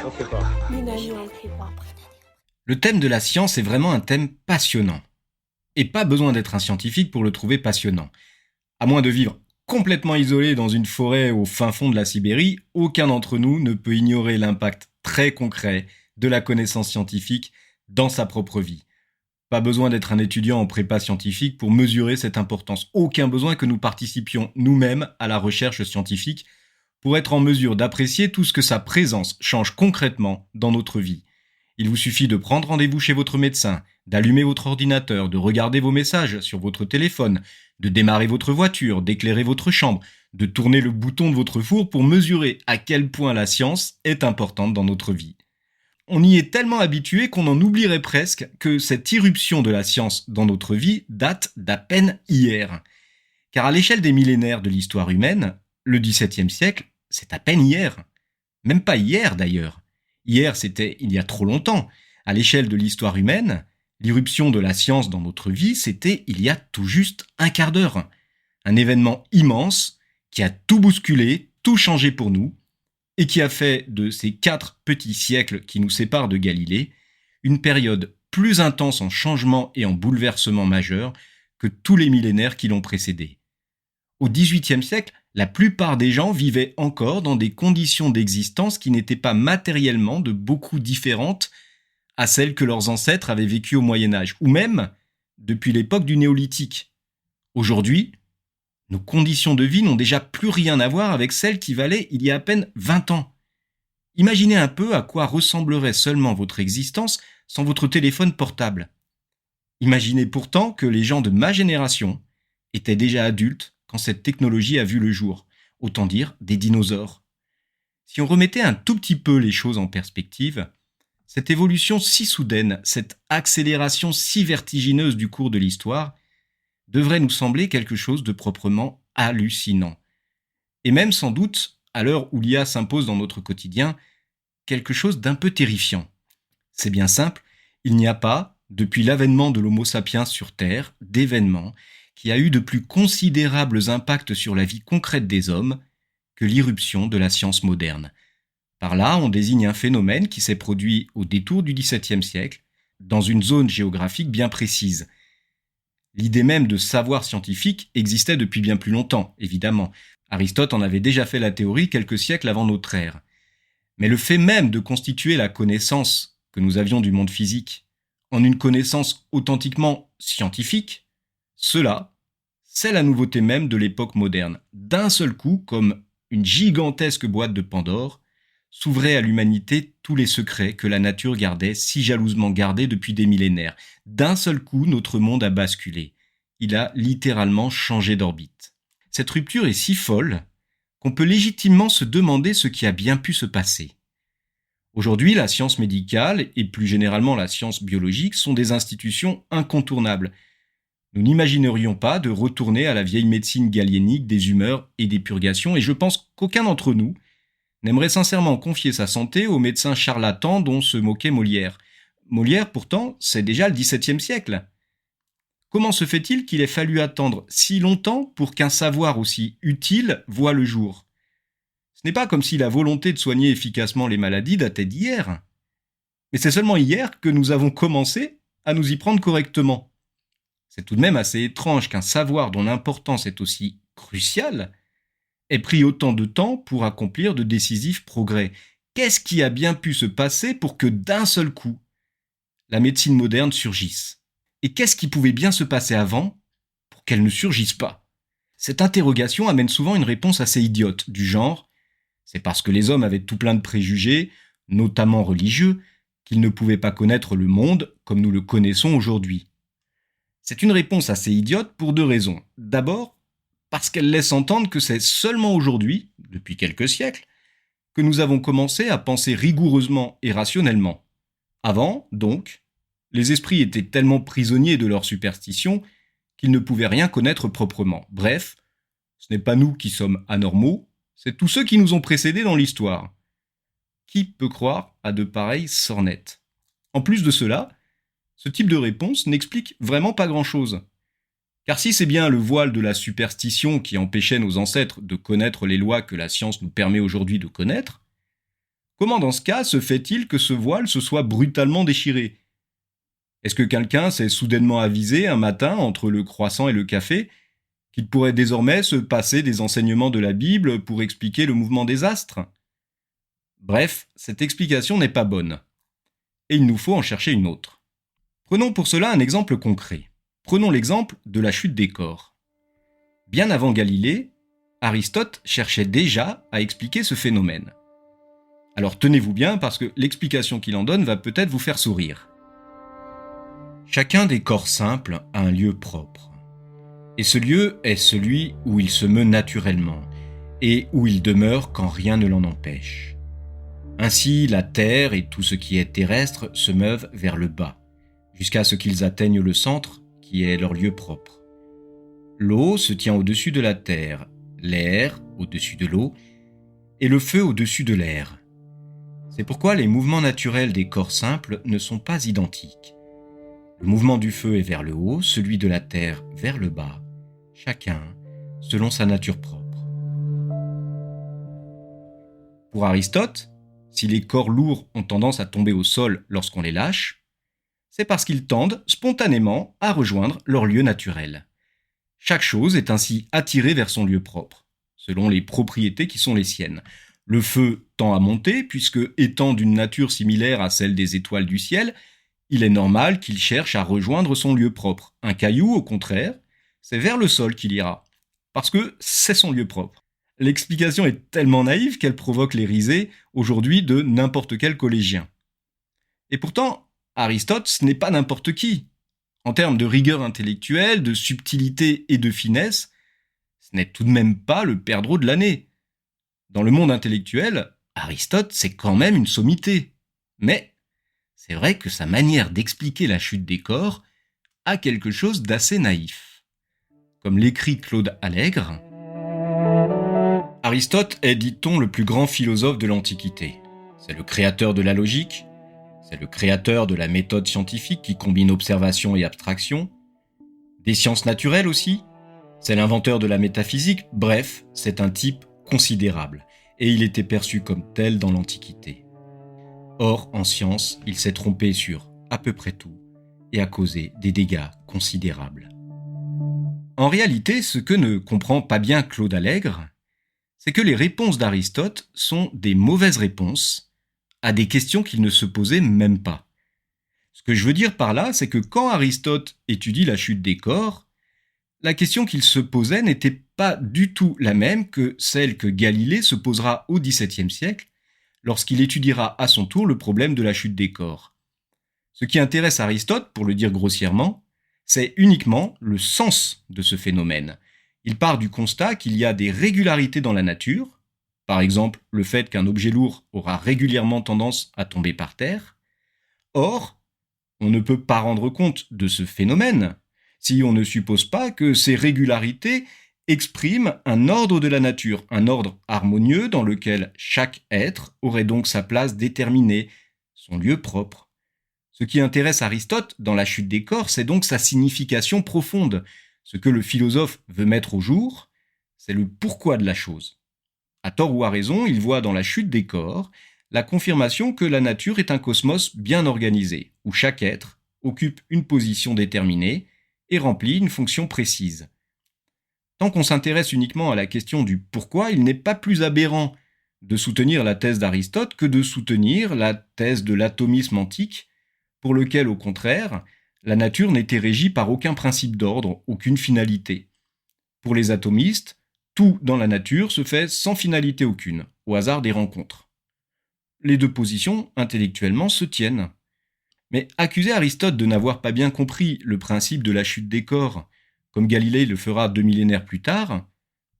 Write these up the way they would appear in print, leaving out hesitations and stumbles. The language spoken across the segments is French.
on fait pas. Une année, on le fait pas. Le thème de la science est vraiment un thème passionnant. Et pas besoin d'être un scientifique pour le trouver passionnant. À moins de vivre complètement isolé dans une forêt au fin fond de la Sibérie, aucun d'entre nous ne peut ignorer l'impact très concret de la connaissance scientifique dans sa propre vie. Pas besoin d'être un étudiant en prépa scientifique pour mesurer cette importance. Aucun besoin que nous participions nous-mêmes à la recherche scientifique pour être en mesure d'apprécier tout ce que sa présence change concrètement dans notre vie. Il vous suffit de prendre rendez-vous chez votre médecin, d'allumer votre ordinateur, de regarder vos messages sur votre téléphone, de démarrer votre voiture, d'éclairer votre chambre, de tourner le bouton de votre four pour mesurer à quel point la science est importante dans notre vie. On y est tellement habitué qu'on en oublierait presque que cette irruption de la science dans notre vie date d'à peine hier. Car à l'échelle des millénaires de l'histoire humaine, le XVIIe siècle, c'est à peine hier. Même pas hier d'ailleurs. Hier, c'était il y a trop longtemps. À l'échelle de l'histoire humaine, l'irruption de la science dans notre vie, c'était il y a tout juste un quart d'heure. Un événement immense qui a tout bousculé, tout changé pour nous, et qui a fait de ces 4 petits siècles qui nous séparent de Galilée une période plus intense en changement et en bouleversement majeur que tous les millénaires qui l'ont précédé. Au XVIIIe siècle, la plupart des gens vivaient encore dans des conditions d'existence qui n'étaient pas matériellement de beaucoup différentes à celles que leurs ancêtres avaient vécues au Moyen-Âge, ou même depuis l'époque du Néolithique. Aujourd'hui, nos conditions de vie n'ont déjà plus rien à voir avec celles qui valaient il y a à peine 20 ans. Imaginez un peu à quoi ressemblerait seulement votre existence sans votre téléphone portable. Imaginez pourtant que les gens de ma génération étaient déjà adultes quand cette technologie a vu le jour, autant dire des dinosaures. Si on remettait un tout petit peu les choses en perspective, cette évolution si soudaine, cette accélération si vertigineuse du cours de l'histoire, devrait nous sembler quelque chose de proprement hallucinant. Et même sans doute, à l'heure où l'IA s'impose dans notre quotidien, quelque chose d'un peu terrifiant. C'est bien simple, il n'y a pas, depuis l'avènement de l'Homo sapiens sur Terre, d'événement qui a eu de plus considérables impacts sur la vie concrète des hommes que l'irruption de la science moderne. Par là, on désigne un phénomène qui s'est produit au détour du XVIIe siècle, dans une zone géographique bien précise. L'idée même de savoir scientifique existait depuis bien plus longtemps, évidemment. Aristote en avait déjà fait la théorie quelques siècles avant notre ère. Mais le fait même de constituer la connaissance que nous avions du monde physique en une connaissance authentiquement scientifique, cela, c'est la nouveauté même de l'époque moderne. D'un seul coup, comme une gigantesque boîte de Pandore, s'ouvraient à l'humanité tous les secrets que la nature gardait si jalousement gardés depuis des millénaires. D'un seul coup, notre monde a basculé. Il a littéralement changé d'orbite. Cette rupture est si folle qu'on peut légitimement se demander ce qui a bien pu se passer. Aujourd'hui, la science médicale et plus généralement la science biologique sont des institutions incontournables. Nous n'imaginerions pas de retourner à la vieille médecine galénique des humeurs et des purgations, et je pense qu'aucun d'entre nous n'aimerait sincèrement confier sa santé au médecin charlatan dont se moquait Molière. Molière, pourtant, c'est déjà le XVIIe siècle. Comment se fait-il qu'il ait fallu attendre si longtemps pour qu'un savoir aussi utile voie le jour ? Ce n'est pas comme si la volonté de soigner efficacement les maladies datait d'hier. Mais c'est seulement hier que nous avons commencé à nous y prendre correctement. C'est tout de même assez étrange qu'un savoir dont l'importance est aussi cruciale ait pris autant de temps pour accomplir de décisifs progrès. Qu'est-ce qui a bien pu se passer pour que d'un seul coup, la médecine moderne surgisse ? Et qu'est-ce qui pouvait bien se passer avant pour qu'elle ne surgisse pas ? Cette interrogation amène souvent une réponse assez idiote, du genre « c'est parce que les hommes avaient tout plein de préjugés, notamment religieux, qu'ils ne pouvaient pas connaître le monde comme nous le connaissons aujourd'hui ». C'est une réponse assez idiote pour 2 raisons. D'abord, parce qu'elle laisse entendre que c'est seulement aujourd'hui, depuis quelques siècles, que nous avons commencé à penser rigoureusement et rationnellement. Avant, donc, les esprits étaient tellement prisonniers de leurs superstitions qu'ils ne pouvaient rien connaître proprement. Bref, ce n'est pas nous qui sommes anormaux, c'est tous ceux qui nous ont précédés dans l'histoire. Qui peut croire à de pareilles sornettes ? En plus de cela, ce type de réponse n'explique vraiment pas grand-chose. Car si c'est bien le voile de la superstition qui empêchait nos ancêtres de connaître les lois que la science nous permet aujourd'hui de connaître, Comment dans ce cas se fait-il que ce voile se soit brutalement déchiré? Est-ce que quelqu'un s'est soudainement avisé un matin entre le croissant et le café qu'il pourrait désormais se passer des enseignements de la Bible pour expliquer le mouvement des astres? Bref, cette explication n'est pas bonne, et il nous faut en chercher une autre. Prenons pour cela un exemple concret. Prenons l'exemple de la chute des corps. Bien avant Galilée, Aristote cherchait déjà à expliquer ce phénomène. Alors tenez-vous bien parce que l'explication qu'il en donne va peut-être vous faire sourire. Chacun des corps simples a un lieu propre. Et ce lieu est celui où il se meut naturellement et où il demeure quand rien ne l'en empêche. Ainsi, la terre et tout ce qui est terrestre se meuvent vers le bas, jusqu'à ce qu'ils atteignent le centre, qui est leur lieu propre. L'eau se tient au-dessus de la terre, l'air au-dessus de l'eau, et le feu au-dessus de l'air. C'est pourquoi les mouvements naturels des corps simples ne sont pas identiques. Le mouvement du feu est vers le haut, celui de la terre vers le bas, chacun selon sa nature propre. Pour Aristote, si les corps lourds ont tendance à tomber au sol lorsqu'on les lâche, c'est parce qu'ils tendent spontanément à rejoindre leur lieu naturel. Chaque chose est ainsi attirée vers son lieu propre, selon les propriétés qui sont les siennes. Le feu tend à monter, puisque étant d'une nature similaire à celle des étoiles du ciel, il est normal qu'il cherche à rejoindre son lieu propre. Un caillou, au contraire, c'est vers le sol qu'il ira, parce que c'est son lieu propre. L'explication est tellement naïve qu'elle provoque les risées aujourd'hui de n'importe quel collégien. Et pourtant, Aristote, ce n'est pas n'importe qui. En termes de rigueur intellectuelle, de subtilité et de finesse, ce n'est tout de même pas le perdreau de l'année. Dans le monde intellectuel, Aristote, c'est quand même une sommité. Mais c'est vrai que sa manière d'expliquer la chute des corps a quelque chose d'assez naïf. Comme l'écrit Claude Allègre, Aristote est, dit-on, le plus grand philosophe de l'Antiquité. C'est le créateur de la logique, c'est le créateur de la méthode scientifique qui combine observation et abstraction, des sciences naturelles aussi, c'est l'inventeur de la métaphysique, bref, c'est un type considérable, et il était perçu comme tel dans l'Antiquité. Or, en science, il s'est trompé sur à peu près tout, et a causé des dégâts considérables. En réalité, ce que ne comprend pas bien Claude Allègre, c'est que les réponses d'Aristote sont des mauvaises réponses à des questions qu'il ne se posait même pas. Ce que je veux dire par là, c'est que quand Aristote étudie la chute des corps, la question qu'il se posait n'était pas du tout la même que celle que Galilée se posera au XVIIe siècle lorsqu'il étudiera à son tour le problème de la chute des corps. Ce qui intéresse Aristote, pour le dire grossièrement, c'est uniquement le sens de ce phénomène. Il part du constat qu'il y a des régularités dans la nature, par exemple le fait qu'un objet lourd aura régulièrement tendance à tomber par terre. Or, on ne peut pas rendre compte de ce phénomène si on ne suppose pas que ces régularités expriment un ordre de la nature, un ordre harmonieux dans lequel chaque être aurait donc sa place déterminée, son lieu propre. Ce qui intéresse Aristote dans la chute des corps, c'est donc sa signification profonde. Ce que le philosophe veut mettre au jour, c'est le pourquoi de la chose. À tort ou à raison, il voit dans la chute des corps la confirmation que la nature est un cosmos bien organisé, où chaque être occupe une position déterminée et remplit une fonction précise. Tant qu'on s'intéresse uniquement à la question du pourquoi, il n'est pas plus aberrant de soutenir la thèse d'Aristote que de soutenir la thèse de l'atomisme antique, pour lequel, au contraire, la nature n'était régie par aucun principe d'ordre, aucune finalité. Pour les atomistes, tout dans la nature se fait sans finalité aucune, au hasard des rencontres. Les deux positions, intellectuellement, se tiennent. Mais accuser Aristote de n'avoir pas bien compris le principe de la chute des corps, comme Galilée le fera 2 millénaires plus tard,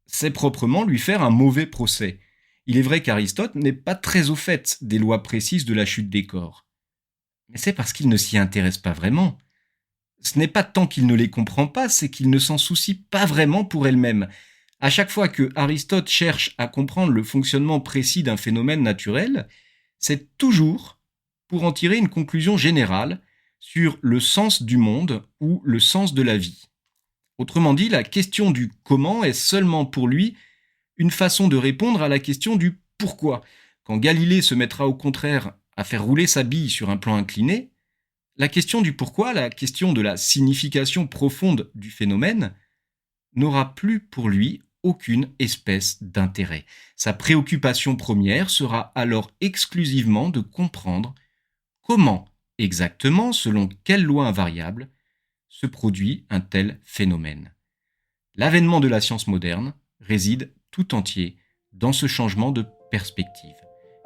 c'est proprement lui faire un mauvais procès. Il est vrai qu'Aristote n'est pas très au fait des lois précises de la chute des corps. Mais c'est parce qu'il ne s'y intéresse pas vraiment. Ce n'est pas tant qu'il ne les comprend pas, c'est qu'il ne s'en soucie pas vraiment pour elle-même. À chaque fois que Aristote cherche à comprendre le fonctionnement précis d'un phénomène naturel, c'est toujours pour en tirer une conclusion générale sur le sens du monde ou le sens de la vie. Autrement dit, la question du comment est seulement pour lui une façon de répondre à la question du pourquoi, quand Galilée se mettra au contraire à faire rouler sa bille sur un plan incliné, la question du pourquoi, la question de la signification profonde du phénomène, n'aura plus pour lui aucune espèce d'intérêt. Sa préoccupation première sera alors exclusivement de comprendre comment exactement, selon quelle loi invariable, se produit un tel phénomène. L'avènement de la science moderne réside tout entier dans ce changement de perspective.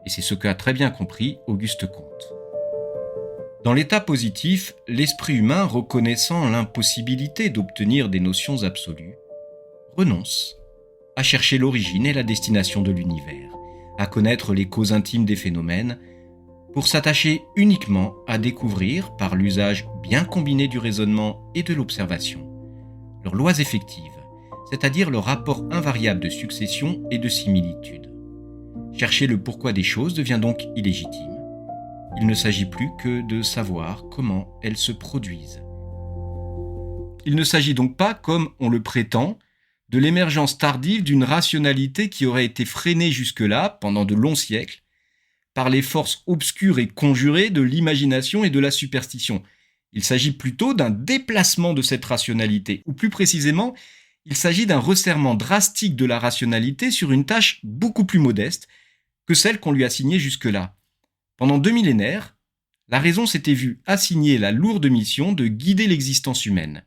Et c'est ce qu'a très bien compris Auguste Comte. Dans l'état positif, l'esprit humain, reconnaissant l'impossibilité d'obtenir des notions absolues, renonce à chercher l'origine et la destination de l'univers, à connaître les causes intimes des phénomènes, pour s'attacher uniquement à découvrir, par l'usage bien combiné du raisonnement et de l'observation, leurs lois effectives, c'est-à-dire leur rapport invariable de succession et de similitude. Chercher le pourquoi des choses devient donc illégitime. Il ne s'agit plus que de savoir comment elles se produisent. Il ne s'agit donc pas, comme on le prétend, de l'émergence tardive d'une rationalité qui aurait été freinée jusque-là, pendant de longs siècles, par les forces obscures et conjurées de l'imagination et de la superstition. Il s'agit plutôt d'un déplacement de cette rationalité, ou plus précisément, il s'agit d'un resserrement drastique de la rationalité sur une tâche beaucoup plus modeste que celle qu'on lui assignait jusque-là. Pendant 2 millénaires, la raison s'était vue assigner la lourde mission de guider l'existence humaine.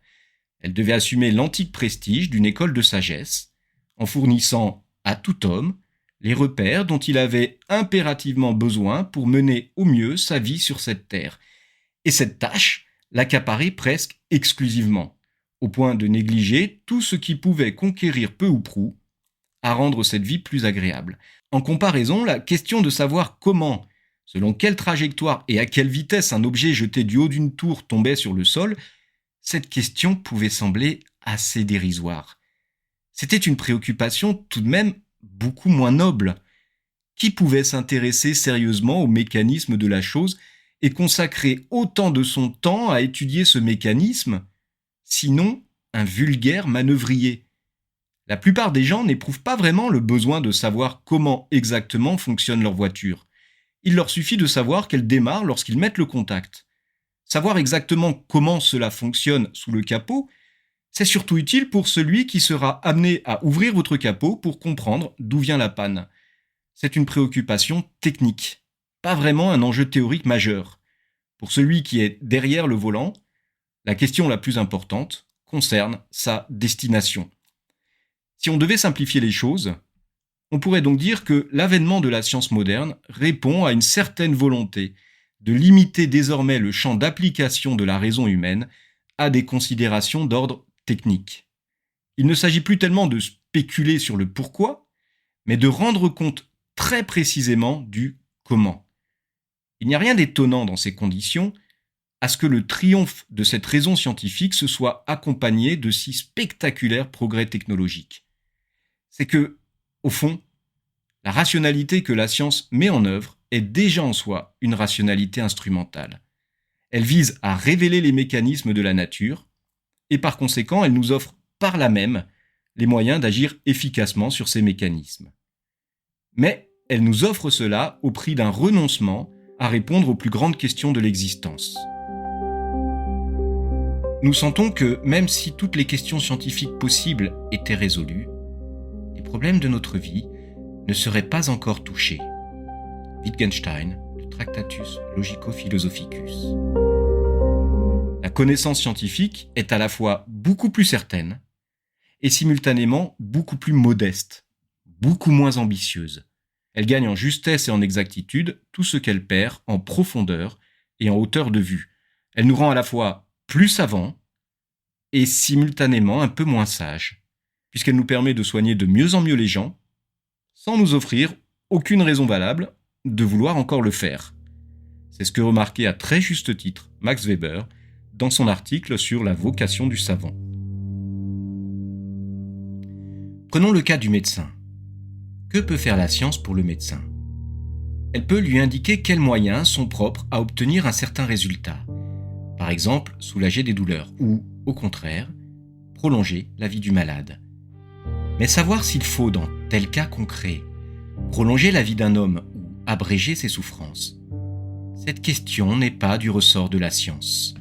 Elle devait assumer l'antique prestige d'une école de sagesse, en fournissant à tout homme les repères dont il avait impérativement besoin pour mener au mieux sa vie sur cette terre. Et cette tâche l'accaparait presque exclusivement, au point de négliger tout ce qui pouvait conquérir peu ou prou à rendre cette vie plus agréable. En comparaison, la question de savoir comment, selon quelle trajectoire et à quelle vitesse un objet jeté du haut d'une tour tombait sur le sol, cette question pouvait sembler assez dérisoire. C'était une préoccupation tout de même beaucoup moins noble. Qui pouvait s'intéresser sérieusement au mécanisme de la chose et consacrer autant de son temps à étudier ce mécanisme, sinon un vulgaire manœuvrier? La plupart des gens n'éprouvent pas vraiment le besoin de savoir comment exactement fonctionne leur voiture. Il leur suffit de savoir qu'elle démarre lorsqu'ils mettent le contact. Savoir exactement comment cela fonctionne sous le capot, c'est surtout utile pour celui qui sera amené à ouvrir votre capot pour comprendre d'où vient la panne. C'est une préoccupation technique, pas vraiment un enjeu théorique majeur. Pour celui qui est derrière le volant, la question la plus importante concerne sa destination. Si on devait simplifier les choses, on pourrait donc dire que l'avènement de la science moderne répond à une certaine volonté de limiter désormais le champ d'application de la raison humaine à des considérations d'ordre technique. Il ne s'agit plus tellement de spéculer sur le pourquoi, mais de rendre compte très précisément du comment. Il n'y a rien d'étonnant dans ces conditions à ce que le triomphe de cette raison scientifique se soit accompagné de si spectaculaires progrès technologiques. C'est que, au fond, la rationalité que la science met en œuvre est déjà en soi une rationalité instrumentale. Elle vise à révéler les mécanismes de la nature, et par conséquent, elle nous offre par là même les moyens d'agir efficacement sur ces mécanismes. Mais elle nous offre cela au prix d'un renoncement à répondre aux plus grandes questions de l'existence. Nous sentons que même si toutes les questions scientifiques possibles étaient résolues, les problèmes de notre vie ne seraient pas encore touchés. Wittgenstein, de Tractatus Logico-Philosophicus. La connaissance scientifique est à la fois beaucoup plus certaine et simultanément beaucoup plus modeste, beaucoup moins ambitieuse. Elle gagne en justesse et en exactitude tout ce qu'elle perd en profondeur et en hauteur de vue. Elle nous rend à la fois plus savants et simultanément un peu moins sages, puisqu'elle nous permet de soigner de mieux en mieux les gens, sans nous offrir aucune raison valable de vouloir encore le faire. C'est ce que remarquait à très juste titre Max Weber dans son article sur la vocation du savant. Prenons le cas du médecin. Que peut faire la science pour le médecin ? Elle peut lui indiquer quels moyens sont propres à obtenir un certain résultat. Par exemple, soulager des douleurs ou, au contraire, prolonger la vie du malade. Mais savoir s'il faut, dans tel cas concret, prolonger la vie d'un homme ou abréger ses souffrances? Cette question n'est pas du ressort de la science.